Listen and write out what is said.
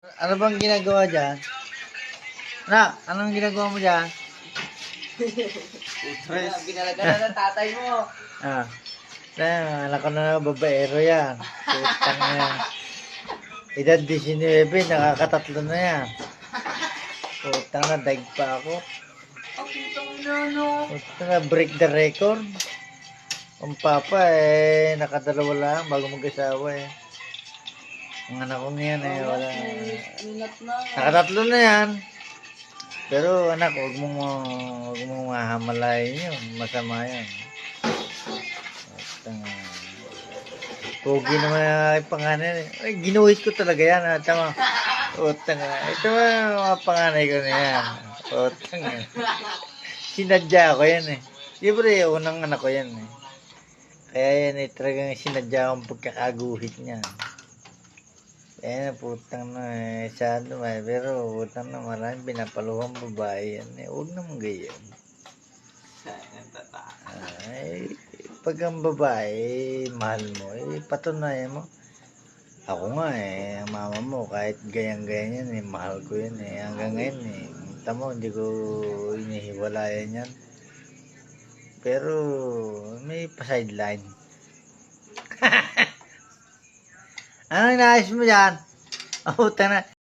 Ano bang ginagawa dyan? Anak, anong ginagawa mo dyan? Binalaga na ng tatay mo. Ah, anak ko na babaero yan. Putang na yan. Edad 19, nakakatatlo na yan. Putang na, daig pa ako. Ang putang ina, no? Putang na, break the record. Ang papa nakadalawa lang bago mag-asawa eh. Ang anak ko niyan wala. Minat na. Nakatatlo na yan. Pero anak, huwag mong mahamalayin yun. Masama yun. Pogi naman ang panganay. Ay, ginuhit ko talaga yan. Tama. Utang na. Ito mga panganay ko na yan. Utang na. Sinadya ko yan eh. Siyempre, unang anak ko yan eh. Kaya yan talagang sinadya akong pagkakaguhit niya. Eh, putang na sana pero putang na maraming pinapaluhang babae yan eh. Huwag naman ganyan. Ay, pag ang babae, mahal mo, patunayan mo. Ako nga ang mama mo, kahit ganyan-ganyan yan mahal ko yan hanggang ngayon tamo, hindi ko inihiwalayan yan. Pero, may pa-sideline. Ano inaayos mo dyan? Oh, na.